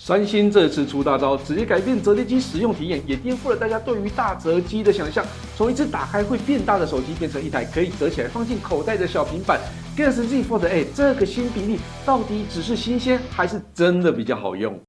三星這次出大招，直接改變折疊機使用體驗，也顛覆了大家對於大折機的想象。從一只打開會變大的手機，變成一台可以折起來放進口袋的小平板。Galaxy Z Fold 8這個新比例，到底只是新鮮，還是真的比較好用？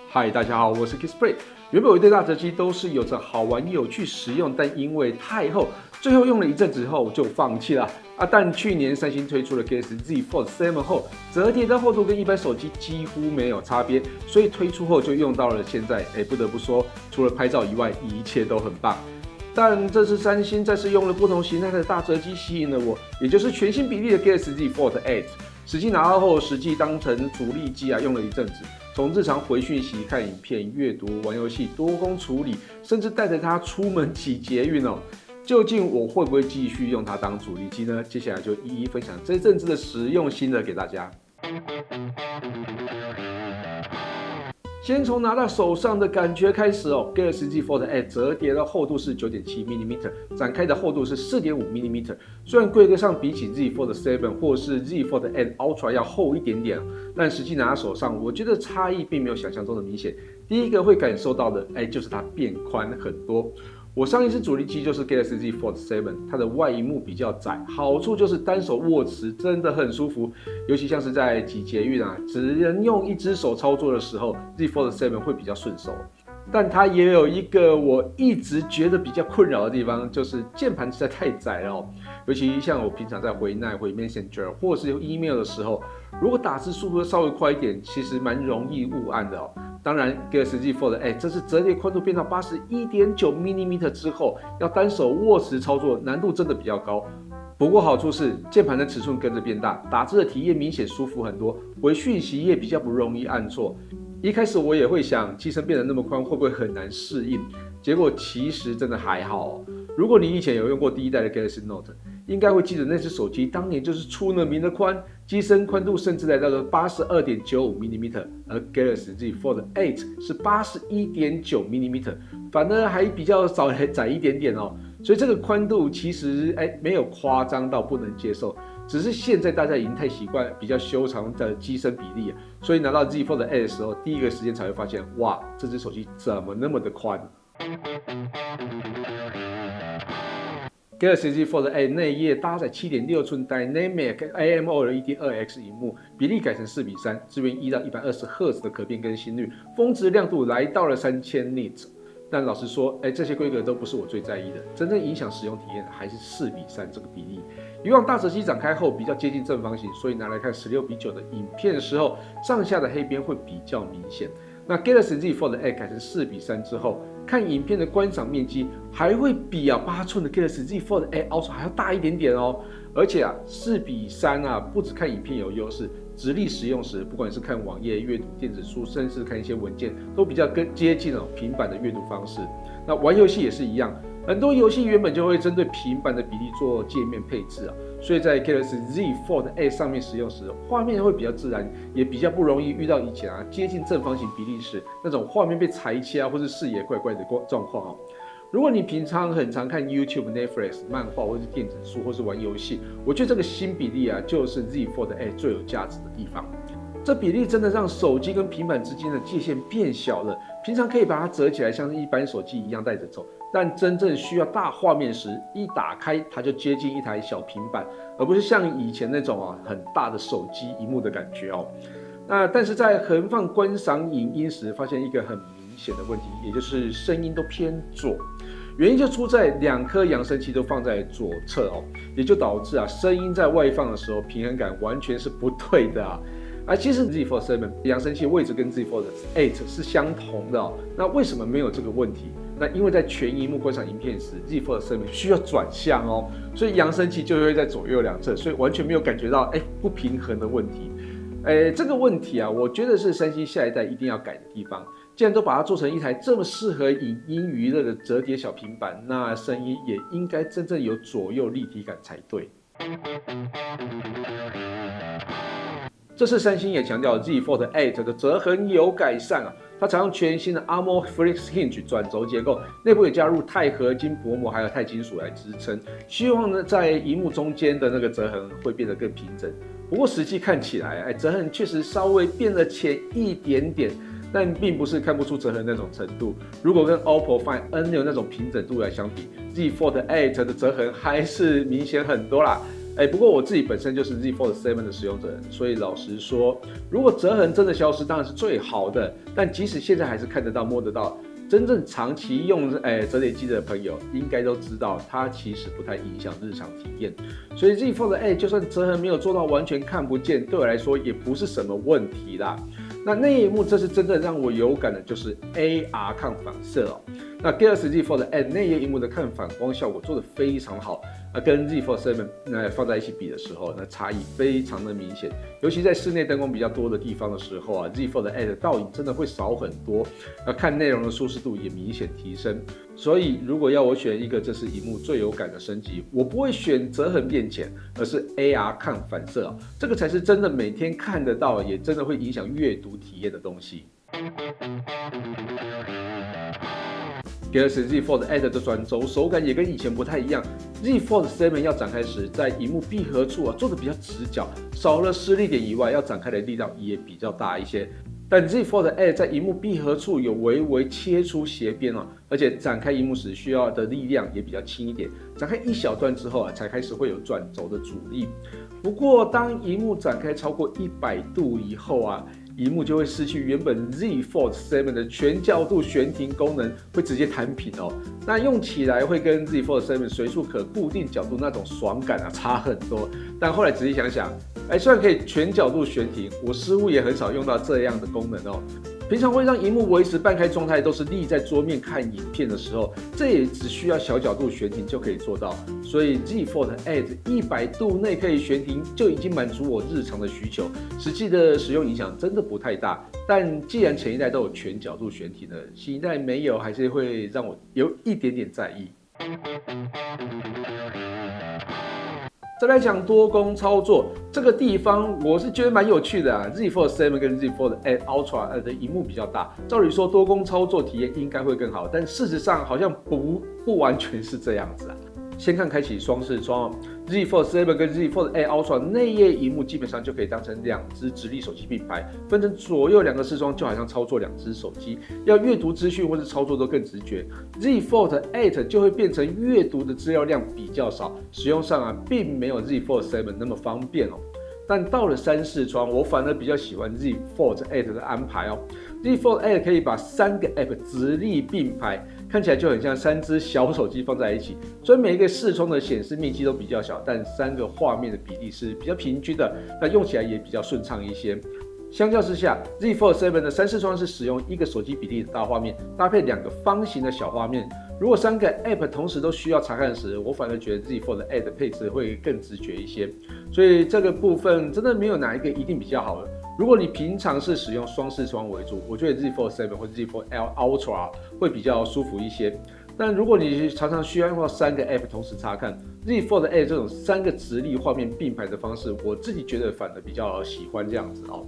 嗨，大家好，我是 Kixplay。原本我对大折機都是有着好玩、有趣、實用，但因為太厚，最後用了一陣子後就放棄了。但去年三星推出了 Galaxy Z Fold 7後，折疊的厚度跟一般手機幾乎沒有差別，所以推出後就用到了現在。不得不說，除了拍照以外，一切都很棒。但這次三星再次用了不同形態的大折機吸引了我，也就是全新比例的 Galaxy Z Fold 8。實際拿到後，實際當成主力機用了一陣子，從日常回訊息、看影片、閱讀、玩遊戲、多工處理，甚至帶着它出門擠捷運哦。究竟我會不會繼續用它當主力機呢？接下來就一一分享這陣子的實用心得給大家。先從拿到手上的感覺開始哦。Galaxy Z Fold 8折疊的厚度是 9.7mm， 展開的厚度是 4.5mm。雖然規格上比起 Z Fold 7或是 Z Fold 8 Ultra 要厚一點點，但實際拿到手上，我覺得差異並沒有想象中的明顯。第一個會感受到的，就是它變寬很多。我上一支主力機就是 Galaxy Z Fold 7，它的外螢幕比較窄，好處就是單手握持真的很舒服，尤其像是在擠捷運只能用一只手操作的時候 ，Z Fold 7會比較順手。但它也有一個我一直覺得比較困擾的地方，就是鍵盤實在太窄了哦。尤其像我平常在回 Messenger 或者是用 email 的時候，如果打字速度稍微快一點，其實蠻容易誤按的哦。當然 Galaxy Z Fold 8這次折疊寬度變到 81.9mm 之後，要單手握持操作難度真的比較高。不過好處是鍵盤的尺寸跟着變大，打字的體驗明顯舒服很多，回訊息也比較不容易按錯。一開始我也會想，機身變得那麼寬會不會很難適應？結果其實真的還好哦。如果你以前有用過第一代的 Galaxy Note， 應該會記得那只手機當年就是出了名的寬，機身寬度甚至來到了 82.95mm， 而 Galaxy Z Fold 8是 81.9mm， 反而還比較稍微窄一點點哦。所以這個寬度其實沒有誇張到不能接受，只是現在大家已經太習慣比較修長的機身比例，所以拿到 Z Fold 8的時候，第一個時間才會發現，哇，這只手機怎麼那麼的寬？Galaxy Z Fold 8內頁搭載 7.6 寸 Dynamic AMOLED2X 螢幕，比例改成4:3，支援1到120赫茲的可變更新率，峰值亮度來到了3000 nits。但老實說，這些規格都不是我最在意的，真正影響使用體驗的還是4:3這個比例。以往大折機展開後比較接近正方形，所以拿來看16:9的影片的時候，上下的黑邊會比較明顯。那 Galaxy Z Fold 8改成4:3之後，看影片的觀賞面積還會比8寸的 Galaxy Z Fold 8 Ultra 還要大一點點哦。而且4:3不只看影片有優勢，直立使用時，不管是看網頁、閱讀電子書，甚至看一些文件，都比較更接近平板的閱讀方式。那玩游戲也是一樣，很多遊戏原本就會針對平板的比例做界面配置所以在 Galaxy Z Fold 8上面使用時，畫面會比較自然，也比較不容易遇到以前接近正方形比例時那種畫面被裁切或是視野怪怪的狀況如果你平常很常看 YouTube、Netflix、漫畫或是電子書或是玩遊戲，我覺得這個新比例就是 Z Fold 8最有價值的地方。這比例真的讓手機跟平板之間的界限變小了，平常可以把它折起來，像是一般手機一樣帶着走，但真正需要大畫面時，一打開它就接近一台小平板，而不是像以前那種很大的手機螢幕的感覺但是在橫放觀賞影音時，發現一個很明顯的問題，也就是聲音都偏左。原因就出在2顆揚聲器都放在左側也就導致聲音在外放的時候平衡感完全是不對的其實 Z Fold 7揚聲器位置跟 Z Fold 8是相同的那為什麼沒有這個問題？那因為在全螢幕觀賞影片時 ，Z Fold 7需要轉向所以揚聲器就會在左右兩側，所以完全沒有感覺到不平衡的問題。這個問題我覺得是三星下一代一定要改的地方。既然都把它做成一台這麼適合影音娛樂的折疊小平板，那聲音也應該真正有左右立體感才對。這次三星也強調 Z Fold 8的折痕有改善它採用全新的 Armor Flex Hinge 轉軸結構，內部也加入鈦合金薄膜還有鈦金屬來支撐，希望呢在螢幕中間的那個折痕會變得更平整。不過實際看起來，折痕確實稍微變得淺一點點，但並不是看不出折痕那種程度。如果跟 OPPO Find N6那種平整度來相比， Z Fold 8的折痕還是明顯很多啦。不過我自己本身就是 Z Fold 7的使用者，所以老實說，如果折痕真的消失，當然是最好的。但即使現在還是看得到、摸得到，真正長期用折疊機的朋友，應該都知道它其實不太影響日常體驗。所以 Z Fold 8就算折痕沒有做到完全看不見，對我來說也不是什麼問題啦。那內螢幕這是真正讓我有感的，就是 AR 抗反射哦。那 Galaxy Z Fold 8內頁螢幕的抗反光效果做得非常好，跟 Z Fold 7放在一起比的時候，那差異非常的明顯。尤其在室內燈光比較多的地方的時候啊 ，Z Fold 8的倒影真的會少很多，看內容的舒適度也明顯提升。所以如果要我選一個这是螢幕最有感的升級，我不會選折痕變淺，而是 AR 抗反射哦，這個才是真的每天看得到，也真的會影響閱讀體驗的東西。Galaxy Z Fold 8的轉軸手感也跟以前不太一樣。Z Fold 7要展開時，在螢幕閉合處做得比較直角，少了施力點以外，要展開的力道也比較大一些。但 Z Fold 8在螢幕閉合處有微微切出斜邊哦，而且展開螢幕時需要的力量也比較輕一點。展開一小段之後才開始會有轉軸的阻力。不過當螢幕展開超過100度以後螢幕就會失去原本 Z Fold 7的全角度懸停功能，會直接彈平哦。那用起來會跟 Z Fold 7隨處可固定角度那種爽感差很多。但後來仔細想想，雖然可以全角度懸停，我似乎也很少用到這樣的功能哦。平常會讓螢幕維持半開狀態，都是立在桌面看影片的時候，這也只需要小角度懸停就可以做到。所以 Z Fold 8 100度內可以懸停，就已經滿足我日常的需求，實際的使用影響真的不太大。但既然前一代都有全角度懸停了，新一代沒有，還是會讓我有一點點在意。再來講多工操作這個地方，我是覺得蠻有趣的Z Fold 7跟 Z Fold 8 Ultra 的螢幕比較大，照理說多工操作體驗應該會更好，但事實上好像不完全是這樣子。先看開啟雙視窗，Z Fold 7跟 Z Fold 8 Ultra 內頁螢幕基本上就可以當成2隻直立手機並排，分成左右2個視窗，就好像操作2隻手機，要閱讀資訊或是操作都更直覺。Z Fold 8就會變成閱讀的資料量比較少，使用上並沒有 Z Fold 7那麼方便哦。但到了3視窗，我反而比較喜歡 Z Fold 8的安排哦。Z Fold 8可以把3個 App 直立並排，看起來就很像3隻小手機放在一起。雖然每一個視窗的顯示面積都比較小，但3個畫面的比例是比較平均的，那用起來也比較順暢一些。相較之下 ，Z Fold 7的3視窗是使用1個手機比例的大畫面，搭配2個方形的小畫面。如果3個 App 同時都需要查看時，我反而覺得 Z Fold 8的配置會更直覺一些。所以這個部分真的沒有哪一個一定比較好的。如果你平常是使用雙視窗為主，我覺得 Z Fold 7或者 Z Fold Ultra 會比較舒服一些。但如果你常常需要用到3個 App 同時查看 ，Z Fold 8這種3個直立畫面並排的方式，我自己覺得反而比較喜歡這樣子哦。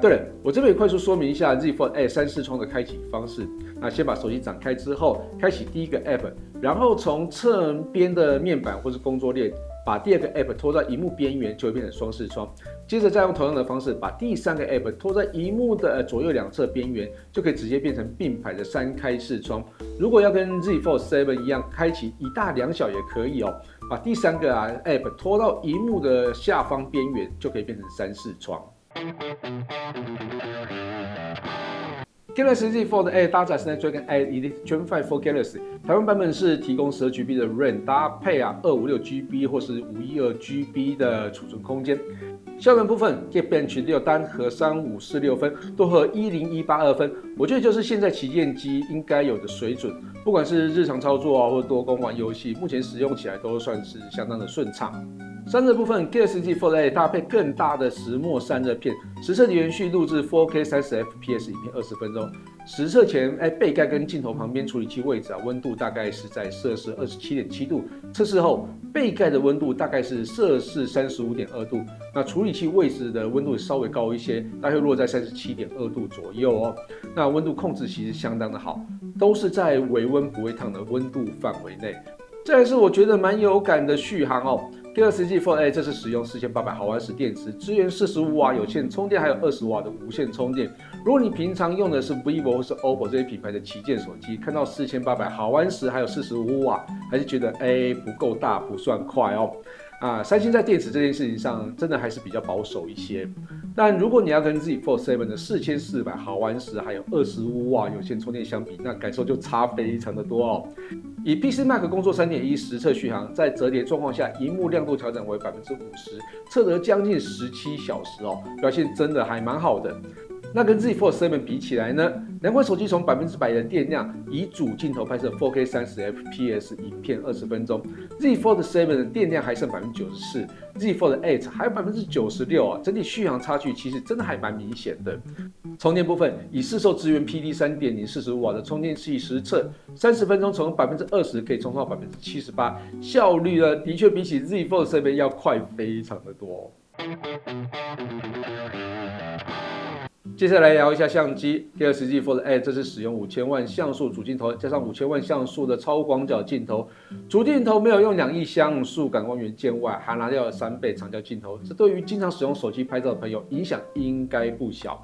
對了，我這邊也快速說明一下 Z Fold 8 3視窗的開啟方式。那先把手機展開之後，開啟第1個 App， 然後從側邊的面板或是工作列，把第2個 App 拖到螢幕邊緣，就會變成雙視窗。接着再用同樣的方式，把第3個 App 拖在螢幕的左右2側邊緣，就可以直接變成並排的3開視窗。如果要跟 Z Fold 7一樣，開啟1大2小也可以哦。把第3個App 拖到螢幕的下方邊緣，就可以變成3視窗。Galaxy Z Fold 8搭載 Snapdragon 8 Gen 5 for Galaxy， 台灣版本是提供12GB 的 RAM， 搭配256GB 或是512GB 的儲存空間。效能部分 ，Geekbench 6單核3546分，多核10182分，我覺得就是现在旗艦機應該有的水準。不管是日常操作或多工玩遊戲，目前使用起來都算是相當的順暢。散熱部分 ，Galaxy Z Fold 8搭配更大的石墨散熱片，實測連續錄製 4K 30fps 影片20分鐘。實測前，背蓋跟鏡頭旁邊處理器位置溫度大概是在攝氏27.7度。測試後，背蓋的溫度大概是攝氏35.2度，那處理器位置的溫度稍微高一些，大概落在37.2度左右哦。那溫度控制其實相當的好，都是在微溫不會燙的溫度範圍內。再來是我覺得蠻有感的續航哦。Galaxy Z Fold 8這次使用4800毫安時電池，支援45瓦有線充電，還有20瓦的無線充電。如果你平常用的是 vivo 或是 OPPO 這些品牌的旗艦手機，看到4800毫安時還有45瓦，還是覺得不夠大，不算快哦。三星在電池這件事情上真的還是比較保守一些，但如果你要跟 Z Fold 7的4400毫安時還有25瓦有線充電相比，那感受就差非常的多哦。以 PCMark 工作 3.1 實測續航，在折疊狀況下，螢幕亮度調整為50%，測得將近17小時哦，表現真的還蠻好的。那跟 Z Fold 7比起來呢，兩款手機從100%的電量，以主鏡頭拍攝 4K 30fps 影片20分鐘 ，Z Fold 7的電量還剩94%，Z Fold 8還有96%啊，整體續航差距其實真的還蠻明顯的。充電部分，以市售支援 PD 3.0 45瓦的充電器實測，30分鐘從20%可以充到78%，效率呢的確比起 Z Fold 7要快非常的多哦。接下來聊一下相機 ，Galaxy Z Fold 8这次使用5000萬像素主鏡頭，加上5000萬像素的超廣角鏡頭，主鏡頭沒有用2億像素感光元件外，還拿掉了3倍長焦鏡頭，這對於經常使用手機拍照的朋友影響應該不小。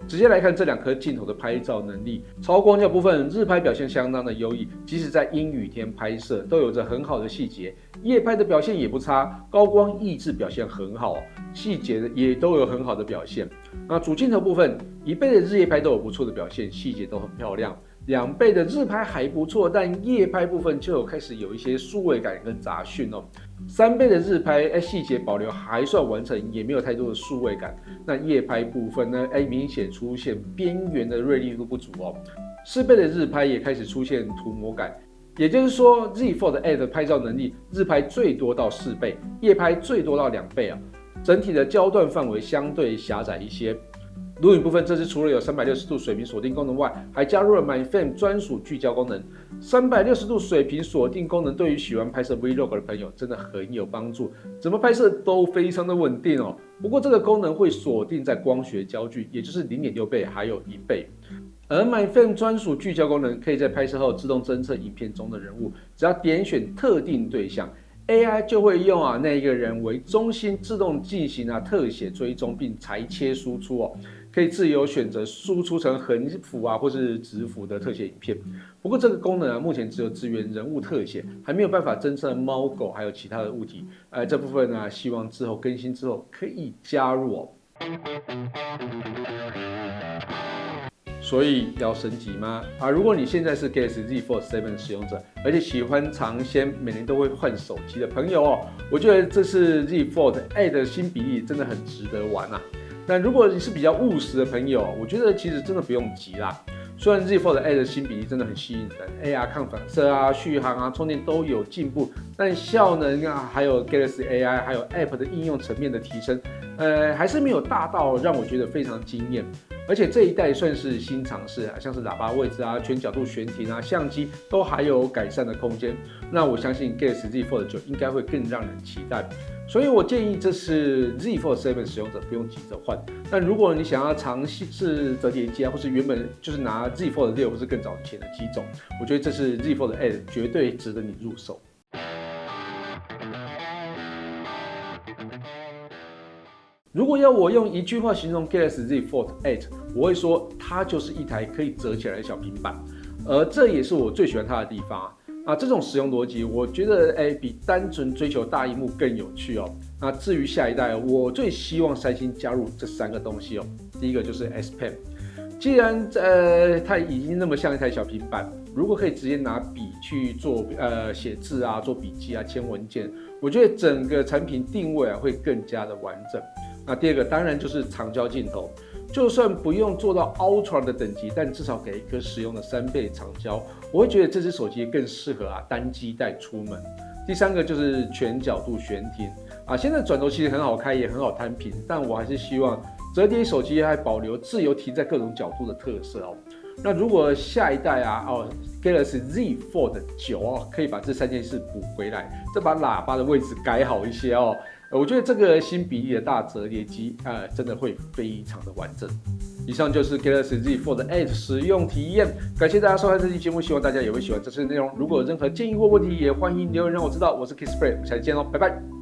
直接來看這兩顆鏡頭的拍照能力，超廣角部分日拍表現相當的優異，即使在陰雨天拍攝都有着很好的細節，夜拍的表現也不差，高光抑制表現很好，細節也都有很好的表現。那主鏡頭部分，1倍的日夜拍都有不錯的表現，細節都很漂亮。2倍的日拍還不錯，但夜拍部分就開始有一些數位感跟雜訊哦。3倍的日拍，細節保留還算完整，也沒有太多的數位感。那夜拍部分呢，明顯出現邊緣的銳利度不足哦。4倍的日拍也開始出現塗抹感，也就是說 Z Fold 8的拍照能力，日拍最多到4倍，夜拍最多到2倍啊。整體的焦段範圍相對狹窄一些。錄影部分，這次除了有360度水平鎖定功能外，還加入了 MyFrame 專屬聚焦功能。360度水平鎖定功能對於喜歡拍攝 Vlog 的朋友真的很有幫助，怎麼拍攝都非常的穩定哦。不過這個功能會鎖定在光學焦距，也就是0.6倍還有1倍。而 MyFrame 專屬聚焦功能可以在拍攝後自動偵測影片中的人物，只要點選特定對象。AI 就會用那一個人為中心，自動進行特寫追蹤，並裁切輸出哦，可以自由選擇輸出成橫幅或是直幅的特寫影片。不過這個功能目前只有支援人物特寫，還沒有辦法偵測貓狗還有其他的物體。這部分希望之後更新之後可以加入哦。所以要升級嗎？如果你現在是 Galaxy Z Fold 7使用者，而且喜歡嘗鮮，每年都會換手機的朋友哦，我覺得這次 Z Fold 8的新比例真的很值得玩啊。但如果你是比較務實的朋友，我覺得其實真的不用急啦。雖然 Z Fold 8的新比例真的很吸引人，抗反射續航充電都有進步，但效能還有 Galaxy AI 還有 App 的應用層面的提升，還是沒有大到讓我覺得非常驚豔。而且這一代算是新嘗試像是喇叭位置全角度懸停相機都還有改善的空間。那我相信 Galaxy Z Fold 9應該會更讓人期待。所以我建議這是 Z Fold 7使用者不用急着換。但如果你想要嘗試折疊機或是原本就是拿 Z Fold 6或是更早以前的機種，我覺得這是 Z Fold 8絕對值得你入手。如果要我用一句話形容 Galaxy Z Fold 8，我會說它就是一台可以折起來的小平板，而這也是我最喜歡它的地方這種使用邏輯，我覺得比單純追求大螢幕更有趣哦。那至於下一代，我最希望三星加入這3個東西哦。第一個就是 S Pen， 既然它已經那麼像一台小平板，如果可以直接拿筆去做寫字做筆記簽文件，我覺得整個產品定位會更加的完整。那第二個當然就是長焦鏡頭，就算不用做到 Ultra 的等級，但至少給一顆實用的3倍長焦，我會覺得這只手機更適合單機帶出門。第三個就是全角度懸停現在轉軸其實很好開，也很好攤平，但我還是希望折疊手機還保留自由停在各種角度的特色哦。那如果下一代Galaxy Z Fold 9可以把這3件事補回來，再把喇叭的位置改好一些我覺得這個新比例的大折疊機真的會非常的完整。以上就是 Galaxy Z Fold 8使用體驗，感謝大家收看這期節目，希望大家也會喜歡這次的內容。如果有任何建議或問題，也歡迎留言讓我知道。我是 Kisplay，我們下期見嘍，拜拜。